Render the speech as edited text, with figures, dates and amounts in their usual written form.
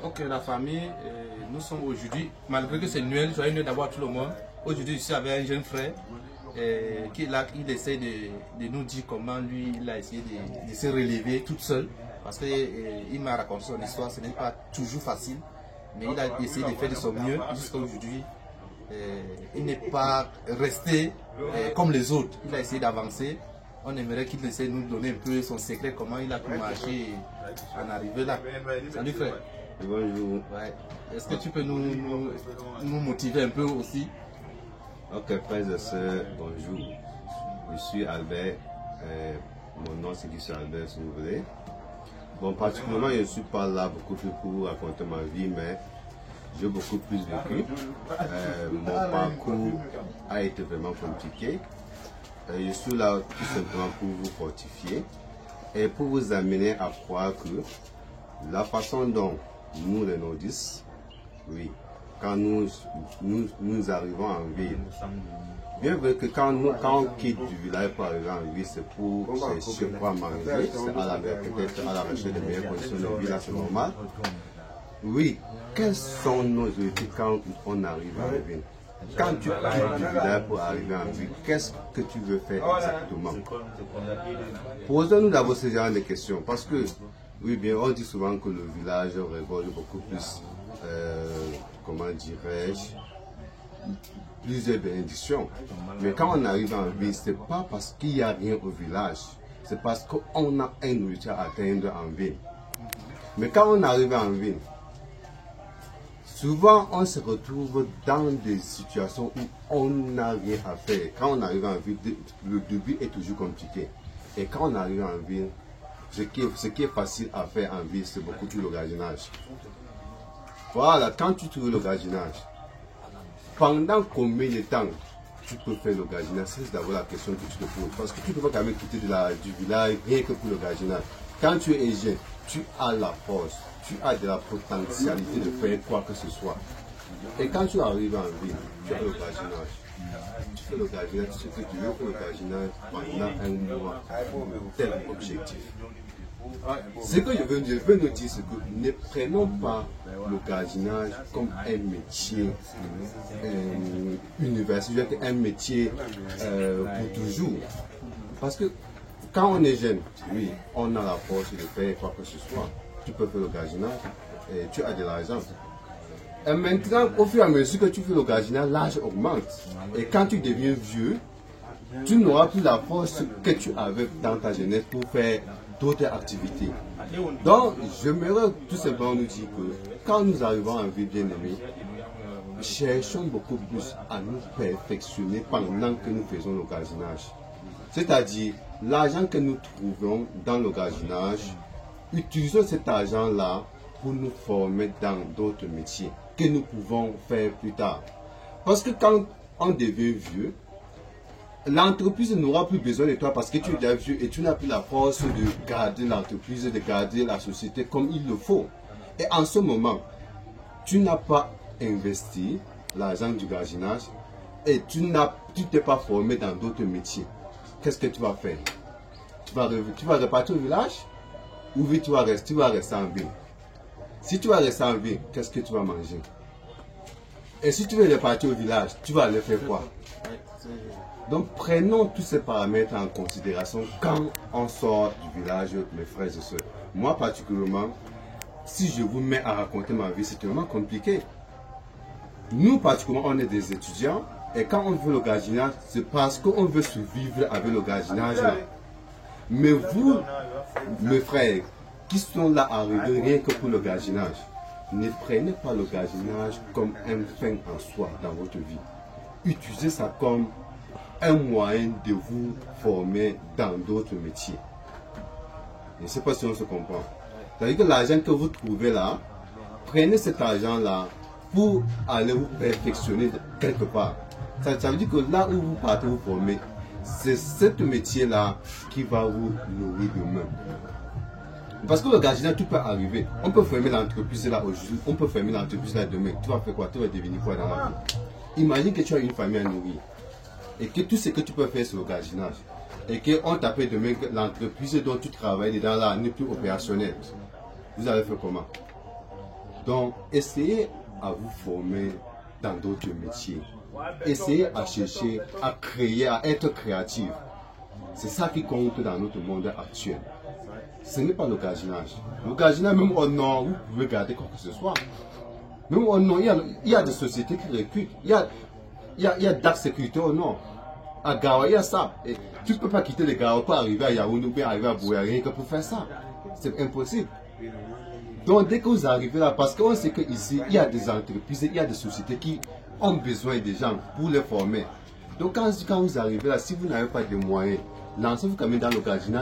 Ok, la famille, nous sommes aujourd'hui, malgré que c'est Noël, joyeux Noël d'avoir tout le monde. Aujourd'hui, je suis avec un jeune frère il essaie de nous dire comment lui, il a essayé de se relever tout seul. Parce qu'il m'a raconté son histoire, ce n'est pas toujours facile, mais il a essayé de faire de son mieux jusqu'à aujourd'hui. Il n'est pas resté comme les autres, il a essayé d'avancer. On aimerait qu'il essaie de nous donner un peu son secret, comment il a pu marcher et en arriver là. Salut frère. Bonjour. Ouais. Est-ce que tu peux nous motiver un peu aussi? Ok, frères et sœurs, bonjour. Je suis Albert. Mon nom c'est Guy Albert, si vous voulez. Bon, particulièrement, je ne suis pas là beaucoup plus pour vous raconter ma vie, mais j'ai beaucoup plus vécu. Mon parcours a été vraiment compliqué. Je suis là tout simplement pour vous fortifier et pour vous amener à croire que la façon dont nous, les nordistes, oui, quand nous arrivons en ville, bien vrai que quand on quitte du village pour arriver en ville, c'est pour chercher quoi manger, c'est peut-être à la recherche de meilleures conditions de vie, là c'est normal. Oui, quels sont nos objectifs quand on arrive en ville? Quand tu quittes du village pour arriver en ville, qu'est-ce que tu veux faire exactement? Posons-nous d'abord ce genre de questions, parce que, oui, bien, on dit souvent que le village récolte beaucoup plus, comment dirais-je, plusieurs bénédictions. Mais quand on arrive en ville, ce n'est pas parce qu'il n'y a rien au village, c'est parce qu'on a un objectif à atteindre en ville. Mais quand on arrive en ville, souvent on se retrouve dans des situations où on n'a rien à faire. Quand on arrive en ville, le début est toujours compliqué. Et quand on arrive en ville, ce qui est facile à faire en ville, c'est beaucoup plus le gardiennage. Voilà, quand tu trouves le gardiennage, pendant combien de temps tu peux faire le gardiennage? C'est d'abord la question que tu te poses. Parce que tu ne peux pas quand même quitter du village rien que pour le gardiennage. Quand tu es jeune, tu as la force, tu as de la potentialité de faire quoi que ce soit. Et quand tu arrives en ville, tu as le gardiennage. Tu fais le gardiennage, tu sais que tu veux faire le gardiennage pendant un mois, tel objectif. Ce que je veux nous dire, c'est que ne prenons pas le gardiennage comme un métier universel, un métier pour toujours. Parce que quand on est jeune, oui, on a la force de faire quoi que ce soit. Tu peux faire le gardiennage et tu as de l'argent. Et maintenant, au fur et à mesure que tu fais le gardiennage, l'âge augmente. Et quand tu deviens vieux, tu n'auras plus la force que tu avais dans ta jeunesse pour faire d'autres activités. Donc, j'aimerais tout simplement nous dire que quand nous arrivons en vie bien-aimée, cherchons beaucoup plus à nous perfectionner pendant que nous faisons le gardiennage. C'est-à-dire, l'argent que nous trouvons dans le gardiennage, utilisons cet argent-là pour nous former dans d'autres métiers que nous pouvons faire plus tard. Parce que quand on devient vieux, l'entreprise n'aura plus besoin de toi parce que tu es déjà vieux et tu n'as plus la force de garder l'entreprise, de garder la société comme il le faut. Et en ce moment, tu n'as pas investi l'argent du gardiennage et tu t'es pas formé dans d'autres métiers. Qu'est-ce que tu vas faire? Tu vas repartir au village ou tu vas rester en ville? Si tu vas rester en ville, qu'est-ce que tu vas manger? Et si tu veux repartir au village, tu vas aller faire quoi? Donc prenons tous ces paramètres en considération quand on sort du village, mes frères et sœurs. Moi particulièrement, si je vous mets à raconter ma vie, c'est vraiment compliqué. Nous particulièrement, on est des étudiants et quand on veut le gardiennage, c'est parce qu'on veut survivre avec le gardiennage là. Mais vous, mes frères, qui sont là arrivés rien que pour le gardiennage, ne prenez pas le gardiennage comme un fin en soi dans votre vie. Utilisez ça comme un moyen de vous former dans d'autres métiers. Je ne sais pas si on se comprend. C'est-à-dire que l'argent que vous trouvez là, prenez cet argent-là pour aller vous perfectionner quelque part. Ça veut dire que là où vous partez vous former, c'est ce métier-là qui va vous nourrir demain. Parce que le gardiennage, tout peut arriver. On peut fermer l'entreprise là aujourd'hui, on peut fermer l'entreprise là demain. Tu vas faire quoi? Tu vas devenir quoi dans la vie? Imagine que tu as une famille à nourrir. Et que tout ce que tu peux faire c'est le gardiennage. Et qu'on t'appelle demain que l'entreprise dont tu travailles dedans là n'est plus opérationnelle. Vous allez faire comment? Donc, essayez à vous former dans d'autres métiers. Essayez à chercher, à créer, à être créatif. C'est ça qui compte dans notre monde actuel. Ce n'est pas le gaginage. Le gaginage, même au nord, vous pouvez garder quoi que ce soit. Même au nord, il y a des sociétés qui recrutent. Il y a Dark Sécurité au nord. À Gawa, il y a ça. Et tu ne peux pas quitter les Gawa pour arriver à Yaoundé ou bien arriver à Bouya, rien que pour faire ça. C'est impossible. Donc, dès que vous arrivez là, parce qu'on sait qu'ici, il y a des entreprises, il y a des sociétés qui ont besoin des gens pour les former. Donc, quand vous arrivez là, si vous n'avez pas de moyens, lancez-vous quand même dans le gaginage.